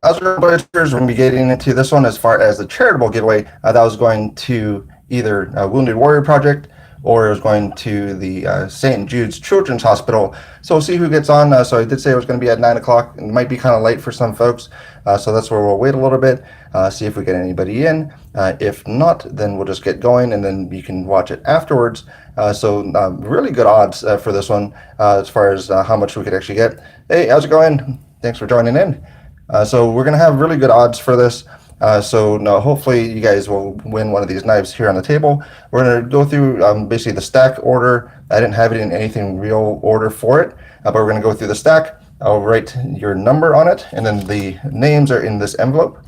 As we're going to be getting into this one as far as the charitable giveaway, that was going to either Wounded Warrior Project or it was going to the St. Jude's Children's Hospital. So we'll see who gets on. So I did say it was going to be at 9 o'clock. It might be kind of late for some folks. So that's where we'll wait a little bit, see if we get anybody in. If not, then we'll just get going and then you can watch it afterwards. So really good odds for this one as far as how much we could actually get. Hey, how's it going? Thanks for joining in. So we're going to have really good odds for this. So hopefully you guys will win one of these knives here on the table. We're going to go through basically the stack order. I didn't have it in anything real order for it, but we're going to go through the stack. I'll write your number on it, and then the names are in this envelope.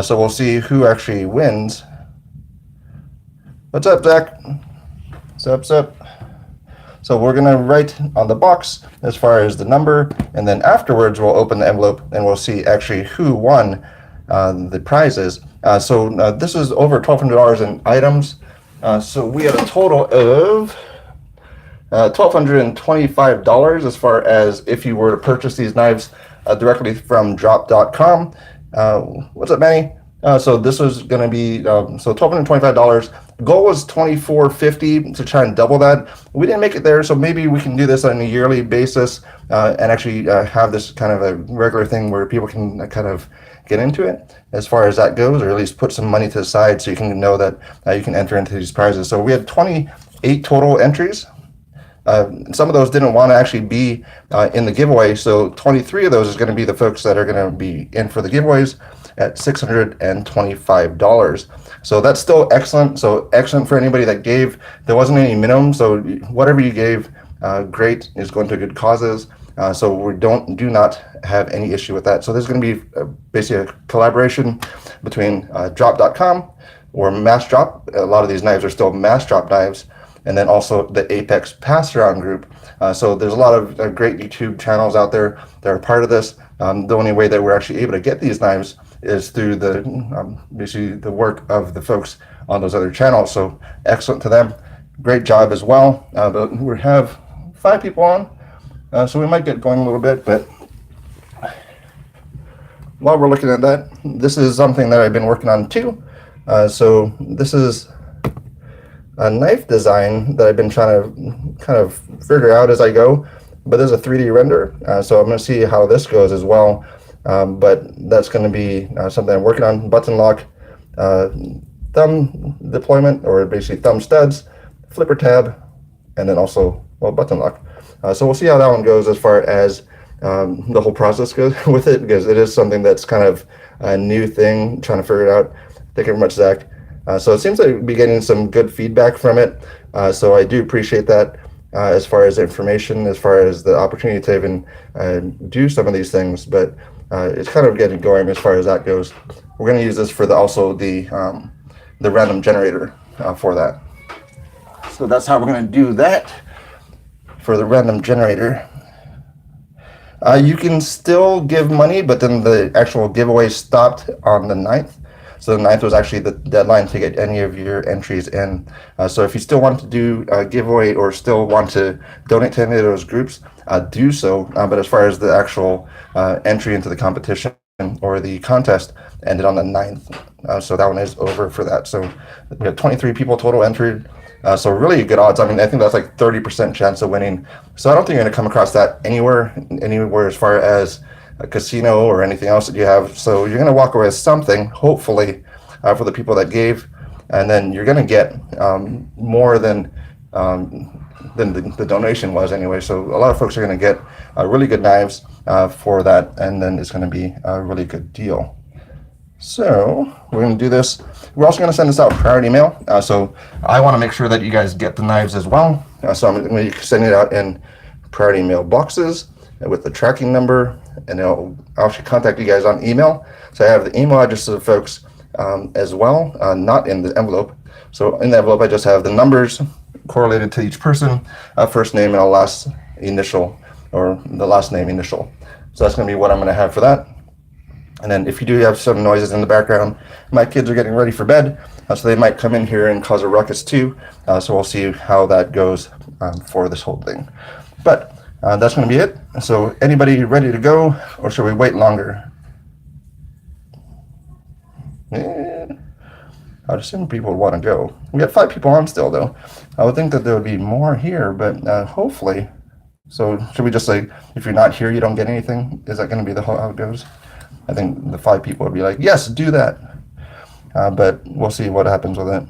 So we'll see who actually wins. What's up, Zach? What's up? So we're going to write on the box as far as the number, and then afterwards we'll open the envelope and we'll see actually who won the prizes. So this is over $1,200 in items. So we had a total of $1,225 as far as if you were to purchase these knives directly from drop.com. What's up, Manny? So this was going to be so $1,225. Goal was $2,450 to try and double that. We didn't make it there, so maybe we can do this on a yearly basis and actually have this kind of a regular thing where people can kind of get into it as far as that goes, or at least put some money to the side so you can know that you can enter into these prizes. So we had 28 total entries. Some of those didn't want to actually be in the giveaway, so 23 of those is going to be the folks that are going to be in for the giveaways at $625. So that's still excellent. So excellent for anybody that gave. There wasn't any minimum, so whatever you gave, great, is going to good causes. So we do not have any issue with that. So there's going to be basically a collaboration between drop.com or Mass Drop. A lot of these knives are still Mass Drop knives. And then also the Apex Pass Around group. So there's a lot of great YouTube channels out there that are part of this. The only way that we're actually able to get these knives is through the basically the work of the folks on those other channels. So excellent to them. Great job as well. But we have 5 people on, so we might get going a little bit. But while we're looking at that, this is something that I've been working on too. So this is a knife design that I've been trying to kind of figure out as I go, but there's a 3D render, so I'm going to see how this goes as well. But that's going to be something I'm working on. Button lock, thumb deployment, or basically thumb studs, flipper tab, and then also, well, button lock. So we'll see how that one goes as far as the whole process goes with it, because it is something that's kind of a new thing, trying to figure it out. Thank you very much, Zach. So it seems like we'll be getting some good feedback from it. So I do appreciate that as far as information, as far as the opportunity to even do some of these things. But it's kind of getting going as far as that goes. We're going to use this for the random generator for that. So that's how we're going to do that for the random generator. You can still give money, but then the actual giveaway stopped on the 9th. So the 9th was actually the deadline to get any of your entries in. So if you still want to do a giveaway or still want to donate to any of those groups, do so. But as far as the actual entry into the competition or the contest ended on the 9th. So that one is over for that. So we have 23 people total entered. So really good odds. I mean, I think that's like 30% chance of winning. So I don't think you're going to come across that anywhere as far as a casino or anything else that you have. So you're going to walk away with something, hopefully, for the people that gave, and then you're going to get more than the donation was anyway. So a lot of folks are going to get really good knives for that, and then it's going to be a really good deal. So we're going to do this. We're also going to send this out priority mail. So I want to make sure that you guys get the knives as well. So I'm going to send it out in priority mail boxes with the tracking number, and I'll actually contact you guys on email. So I have the email addresses of folks as well, not in the envelope. So in the envelope, I just have the numbers correlated to each person, first name and a last initial, or the last name initial. So that's going to be what I'm going to have for that. And then if you do have some noises in the background, my kids are getting ready for bed, so they might come in here and cause a ruckus too. So we'll see how that goes for this whole thing. But that's going to be it. So anybody ready to go, or should we wait longer? I'd assume people would want to go. We got 5 people on still, though. I would think that there would be more here, but hopefully. So should we just say, if you're not here, you don't get anything? Is that going to be how it goes? I think the 5 people would be like, yes, do that. But we'll see what happens with it.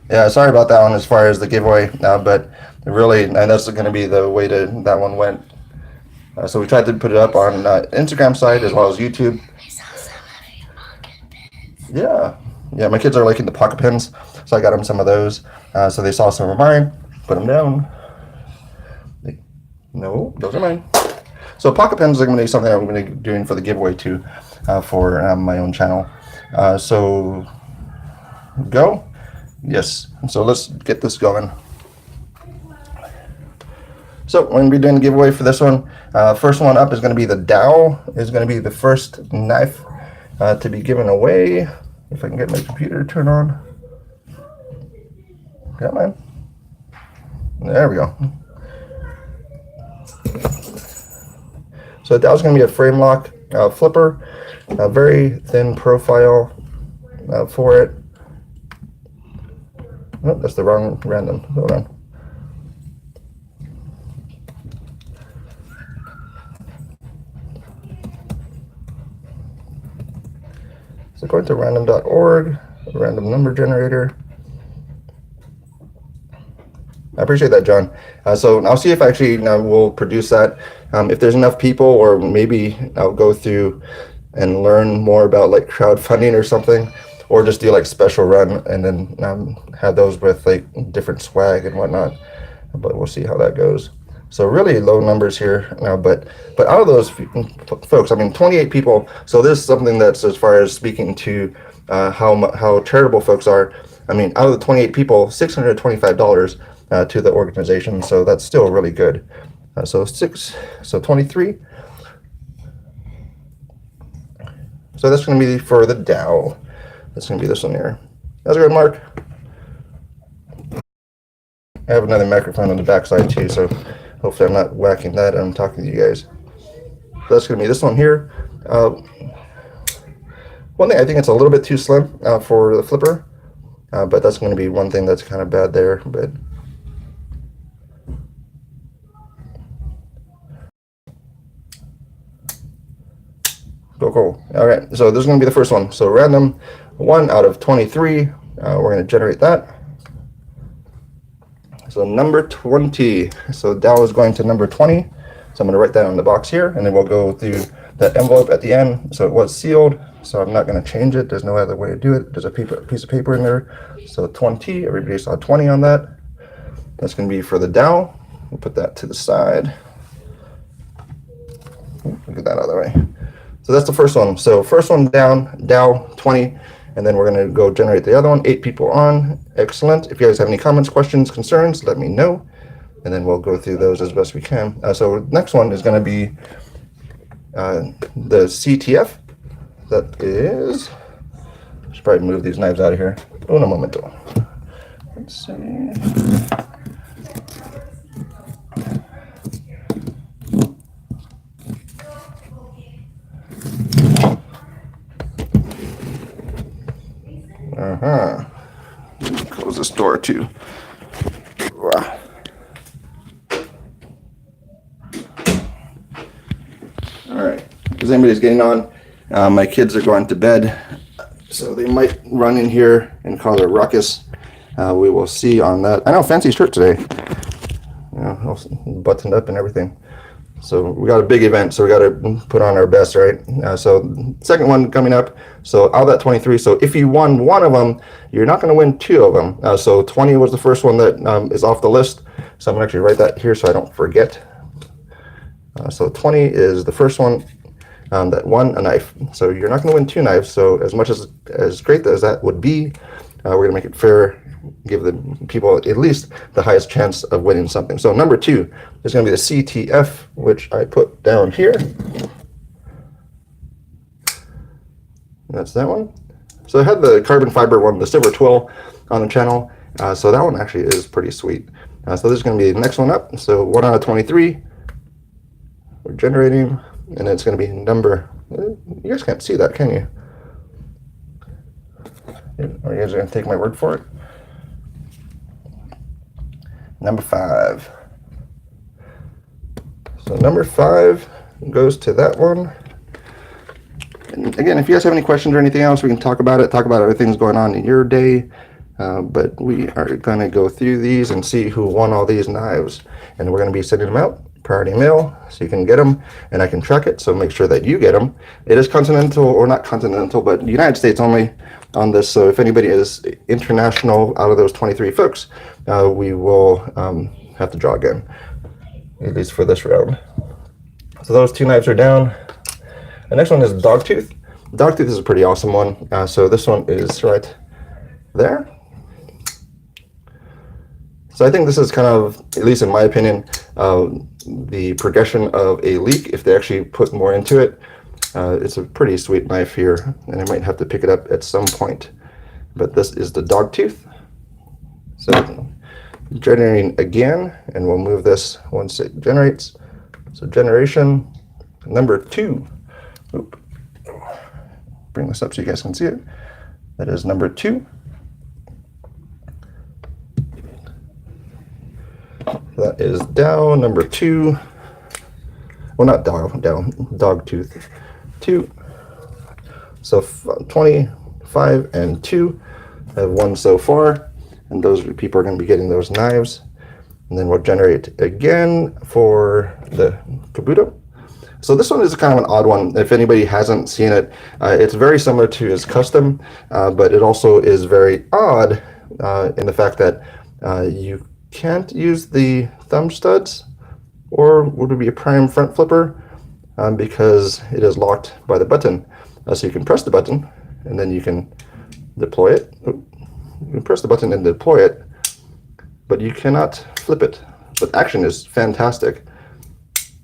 Yeah, sorry about that one as far as the giveaway, but really, and that's going to be the way that one went. So we tried to put it up on Instagram side as well as YouTube. Yeah, my kids are liking the pocket pens, so I got them some of those. So they saw some of mine, put them down. No, those are mine. So pocket pens are going to be something I'm going to be doing for the giveaway too, for my own channel. So go. Yes, so let's get this going. So we're going to be doing a giveaway for this one. First one up is going to be the GAW. Is going to be the first knife to be given away. If I can get my computer to turn on. Got mine. There we go. So that was going to be a frame lock flipper. A very thin profile for it. Oh, that's the wrong random. Hold on. So going to random.org, random number generator. I appreciate that, John. So I'll see if actually we'll produce that. If there's enough people, or maybe I'll go through and learn more about like crowdfunding or something, or just do like special run and then have those with like different swag and whatnot. But we'll see how that goes. So really low numbers here now, but out of those folks, I mean, 28 people. So this is something that's, as far as speaking to how charitable folks are. I mean, out of the 28 people, $625 to the organization. So that's still really good. So 23. So that's going to be for the GAW. That's going to be this one here. That's a good mark. I have another microphone on the back side too, so hopefully I'm not whacking that and I'm talking to you guys. So that's going to be this one here. One thing, I think it's a little bit too slim for the flipper, but that's going to be one thing that's kind of bad there. But cool. All right, so this is going to be the first one. So random 1 out of 23. We're going to generate that. So number 20. So GAW is going to number 20. So I'm going to write that on the box here, and then we'll go through that envelope at the end. So it was sealed, so I'm not going to change it. There's no other way to do it. There's a piece of paper in there. So 20. Everybody saw 20 on that. That's going to be for the GAW. We'll put that to the side. Get that out of the way. So that's the first one. So first one down, GAW 20, and then we're going to go generate the other one. 8 people on. Excellent. If you guys have any comments, questions, concerns, let me know, and then we'll go through those as best we can. So next one is going to be the CTF. That is, I should probably move these knives out of here. Un momento. Let's see. Close this door too. All right. As anybody's getting on, my kids are going to bed, so they might run in here and cause a ruckus. We will see on that. I know, fancy shirt today. You know, all buttoned up and everything. So we got a big event, so we got to put on our best, right? So second one coming up. So out of that 23. So if you won one of them, you're not going to win 2 of them. So 20 was the first one that is off the list. So I'm going to actually write that here so I don't forget. So 20 is the first one that won a knife. So you're not going to win 2 knives. So as much as great as that would be, we're going to make it fair, give the people at least the highest chance of winning something. So number 2 is going to be the CTF, which I put down here. That's that one. So I had the carbon fiber one, the silver twill, on the channel. So that one actually is pretty sweet. So this is going to be the next one up. So 1 out of 23. We're generating, and it's going to be number You guys can't see that, can you? Or you guys are going to take my word for it? Number 5. So number 5 goes to that one. And again, if you guys have any questions or anything else, we can talk about it, talk about other things going on in your day. But we are going to go through these and see who won all these knives. And we're going to be sending them out priority mail so you can get them and I can track it. So make sure that you get them. It is continental, or not continental, but United States only on this. So if anybody is international out of those 23 folks, we will have to draw again, at least for this round. So those 2 knives are down. The next one is Dogtooth. Dogtooth is a pretty awesome one. So this one is right there. So I think this is kind of, at least in my opinion, the progression of a leek if they actually put more into it. It's a pretty sweet knife here, and I might have to pick it up at some point. But this is the Dogtooth. So generating again, and we'll move this once it generates. So generation number 2. Oop. Bring this up so you guys can see it. That is number 2. That is DAW number 2. Well, not DAW, Dogtooth 2. So 25 and 2 have won so far, and those people are going to be getting those knives. And then we'll generate again for the Kabuto. So this one is kind of an odd one. If anybody hasn't seen it, it's very similar to his custom, but it also is very odd in the fact that you can't use the thumb studs, or would it be a prime front flipper, because it is locked by the button. So you can press the button and then you can deploy it. You can press the button and deploy it, but you cannot flip it. But action is fantastic.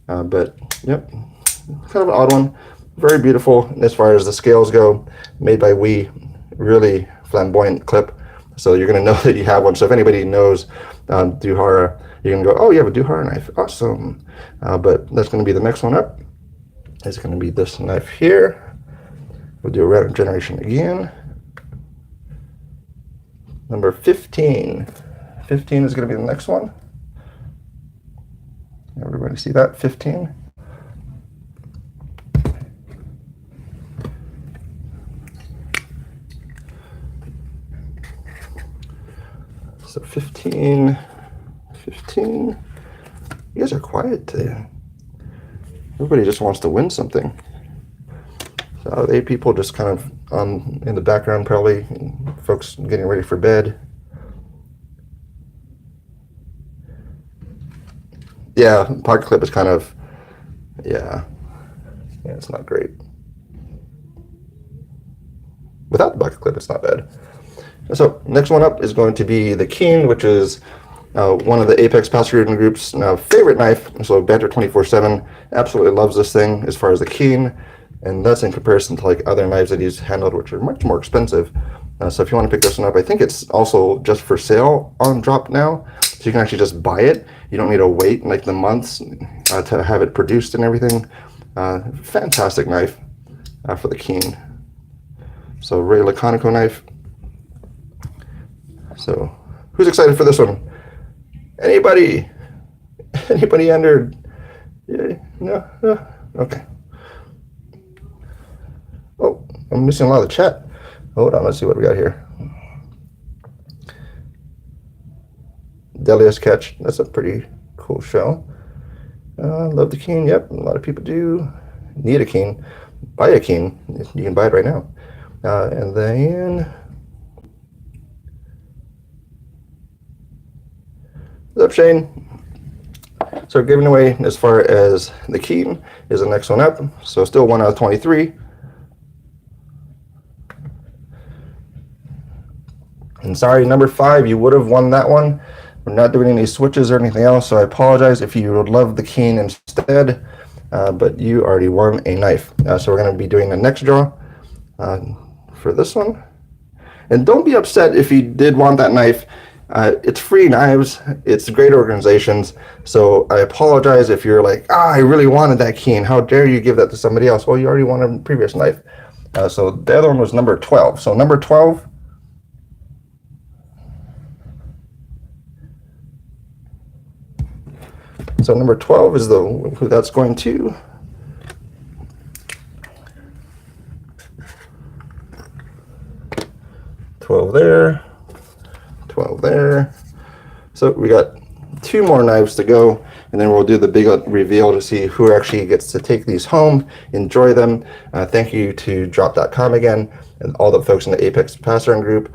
But yep, kind of an odd one. Very beautiful as far as the scales go. Made by We, really flamboyant clip. So you're going to know that you have one. So if anybody knows Duhara, you're going to go, oh, you have a Duhara knife. Awesome. But that's going to be the next one up. It's going to be this knife here. We'll do a random generation again. Number 15. 15 is going to be the next one. Everybody see that? 15. So 15. You guys are quiet today. Everybody just wants to win something. So 8 people just kind of in the background, probably folks getting ready for bed. Yeah, pocket clip is kind of, yeah, it's not great. Without the pocket clip, it's not bad. So next one up is going to be the Keen, which is one of the Apex Passenger Group's favorite knife. So Banter 24/7 absolutely loves this thing as far as the Keen, and that's in comparison to like other knives that he's handled, which are much more expensive. So if you want to pick this one up, I think it's also just for sale on drop now, so you can actually just buy it. You don't need to wait like the months to have it produced and everything. Fantastic knife for the Keen. So Ray Laconico knife. So who's excited for this one? Anybody? Anybody under? Yeah, no? Okay. Oh, I'm missing a lot of the chat. Hold on, let's see what we got here. Delia's Catch, that's a pretty cool shell. Love the Keen, yep, a lot of people do. Need a Keen, buy a Keen, you can buy it right now. And then, what's up, Shane? So giving away as far as the Keen is the next one up. So still 1 out of 23. And sorry, number 5, you would have won that one. We're not doing any switches or anything else, so I apologize if you would love the Keen instead, but you already won a knife. So we're going to be doing the next draw for this one. And don't be upset if you did want that knife It's free knives. It's great organizations. So I apologize if you're like, I really wanted that key, and how dare you give that to somebody else? Well, you already wanted a previous knife. So the other one was number 12. So number 12. So number 12 is who that's going to. $12 there, 12 there. So we got 2 more knives to go, and then we'll do the big reveal to see who actually gets to take these home, enjoy them. Thank you to drop.com again, and all the folks in the Apex Pattern group.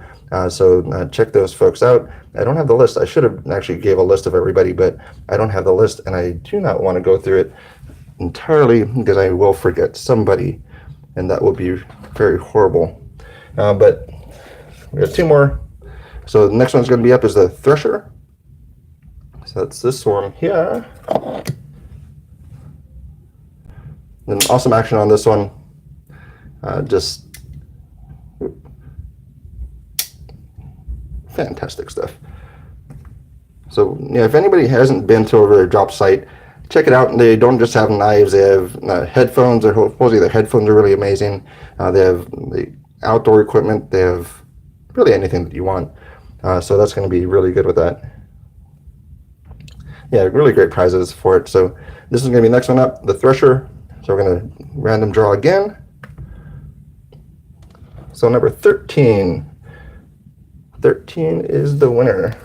So check those folks out. I don't have the list. I should have actually gave a list of everybody, but I don't have the list, and I do not want to go through it entirely because I will forget somebody, and that will be very horrible. But we have 2 more. So the next one's going to be up is the Thresher. So that's this one here. Then awesome action on this one. Just fantastic stuff. So yeah, if anybody hasn't been to their drop site, check it out. They don't just have knives; they have headphones. Supposedly their headphones are really amazing. They have the outdoor equipment. They have really anything that you want. So that's going to be really good with that. Yeah, really great prizes for it. So this is going to be the next one up, the Thresher. So we're going to random draw again. So number 13. 13 is the winner.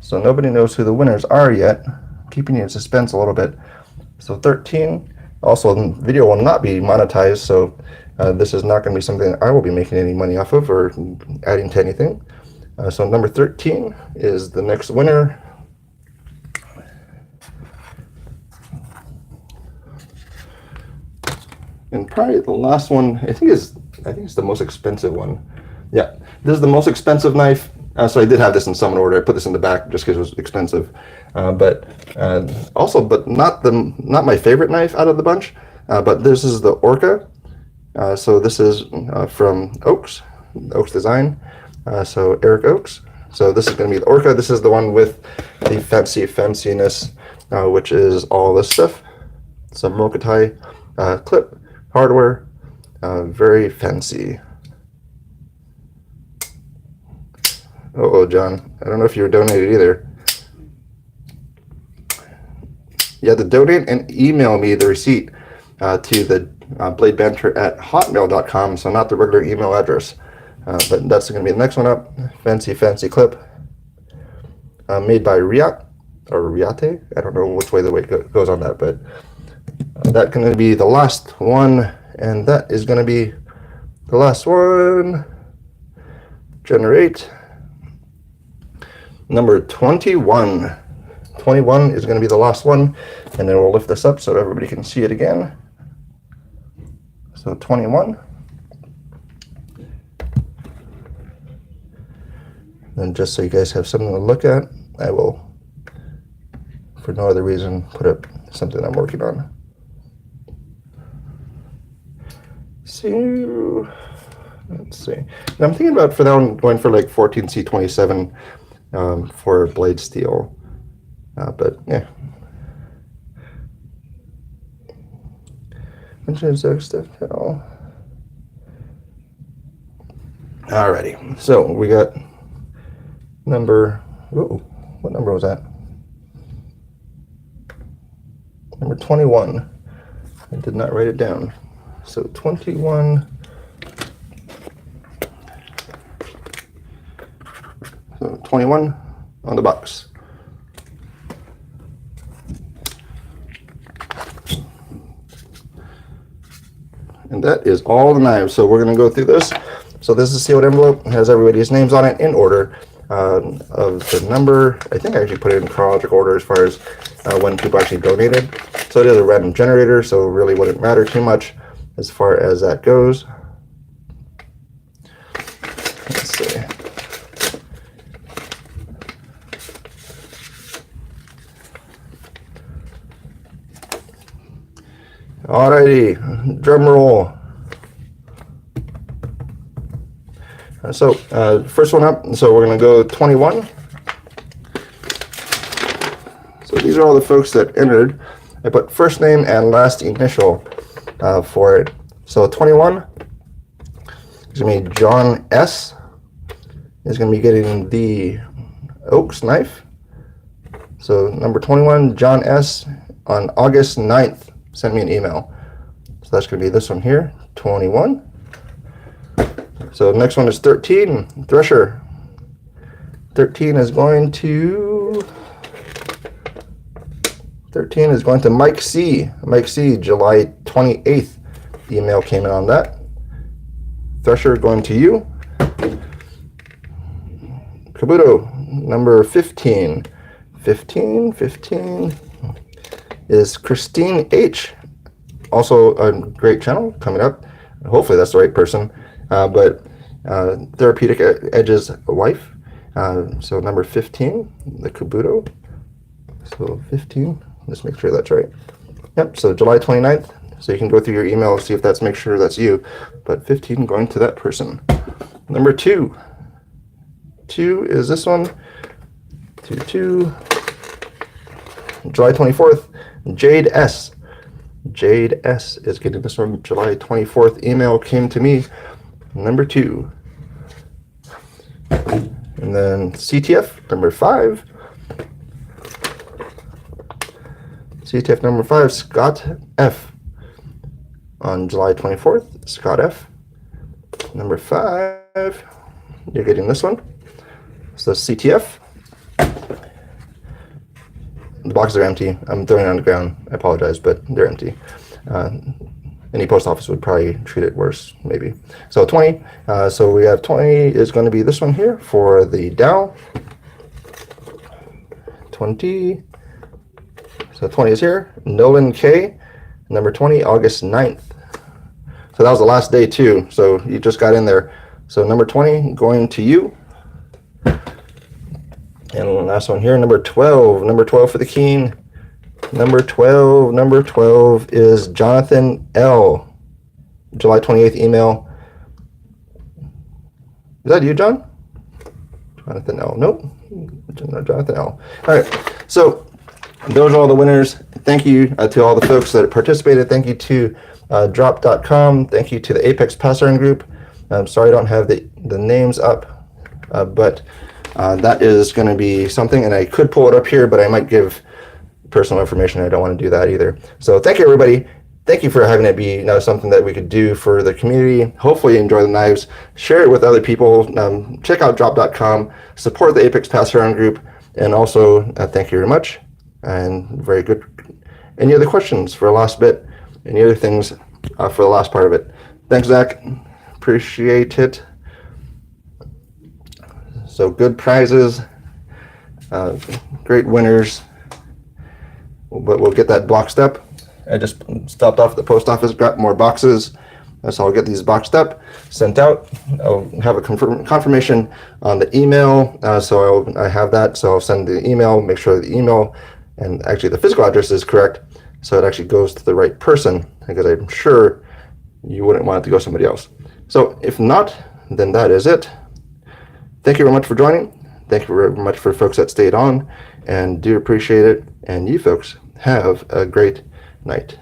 So nobody knows who the winners are yet. Keeping you in suspense a little bit. So 13. Also, the video will not be monetized, so this is not going to be something I will be making any money off of or adding to anything. So number 13 is the next winner. And probably the last one, I think it's the most expensive one. Yeah, this is the most expensive knife. So I did have this in some order. I put this in the back just because it was expensive. But not my favorite knife out of the bunch. But this is the Orca. So this is from Oaks Design. So Eric Oaks. So this is going to be the Orca. This is the one with the fanciness, which is all this stuff. Some Mokatai clip hardware, very fancy. Oh, John, I don't know if you were donated either. You have to donate and email me the receipt to the bladebanter@hotmail.com, so not the regular email address. But that's going to be the next one up. Fancy clip. Made by Riate. I don't know which way the weight goes on that, but that's going to be the last one, and that is going to be the last one. Generate. Number 21. 21 is going to be the last one, and then we'll lift this up so everybody can see it again. So 21. Then just so you guys have something to look at, I will, for no other reason, put up something I'm working on. So let's see. And I'm thinking about for that one going for like 14C27 for blade steel. But yeah. Alrighty, so we got number, what number was that? Number 21. I did not write it down. So 21. So 21 on the box. And that is all the knives. So we're going to go through this. So this is a sealed envelope. It has everybody's names on it in order of the number. I think I actually put it in chronological order as far as when people actually donated. So it is a random generator, so it really wouldn't matter too much as far as that goes. Let's see. Alrighty, drum roll. So first one up, so we're going to go 21. So these are all the folks that entered. I put first name and last initial for it. So 21 is going to be John S. is going to be getting the Oaks knife. So number 21, John S. on August 9th sent me an email. So that's going to be this one here, 21. So the next one is 13, Thresher. 13 is going to Mike C. Mike C, July 28th. Email came in on that. Thresher going to you. Kabuto, number 15. 15 is Christine H. Also a great channel coming up. Hopefully that's the right person. But Therapeutic Edge's wife. So number 15, the Kabuto. So 15, let's make sure that's right. Yep, so July 29th. So you can go through your email, see if that's, make sure that's you. But 15 going to that person. Number 2. 2 is this one. 2. July 24th, Jade S. Jade S is getting this one. July 24th email came to me. Number 2. And then CTF number 5. CTF number 5, Scott F. On July 24th, Scott F. Number 5, you're getting this one. So CTF. The boxes are empty. I'm throwing it on the ground. I apologize, but they're empty. Any post office would probably treat it worse, maybe. So 20. So we have 20 is going to be this one here for the Dow. 20. So 20 is here. Nolan K. Number 20, August 9th. So that was the last day too. So you just got in there. So number 20 going to you. And last one here, number 12. Number 12 for the Keen. Number 12 is Jonathan L. July 28th email. Is that you, John? Jonathan L. Nope. No, Jonathan L. All right. So those are all the winners. Thank you to all the folks that participated. Thank you to drop.com. Thank you to the Apex Pass-Around group. I'm sorry I don't have the names up, but that is going to be something, and I could pull it up here, but I might give personal information. I don't want to do that either. So thank you, everybody. Thank you for having it be something that we could do for the community. Hopefully you enjoy the knives. Share it with other people. Check out drop.com. Support the Apex Pass-Around group. And also, thank you very much. And very good. Any other questions for the last bit? Any other things for the last part of it? Thanks, Zach. Appreciate it. So good prizes, great winners, but we'll get that boxed up. I just stopped off at the post office, got more boxes, so I'll get these boxed up, sent out. I'll have a confirmation on the email, so I have that, so I'll send the email, make sure the email, and actually the physical address is correct, so it actually goes to the right person, because I'm sure you wouldn't want it to go to somebody else. So if not, then that is it. Thank you very much for joining. Thank you very much for folks that stayed on, and do appreciate it. And you folks have a great night.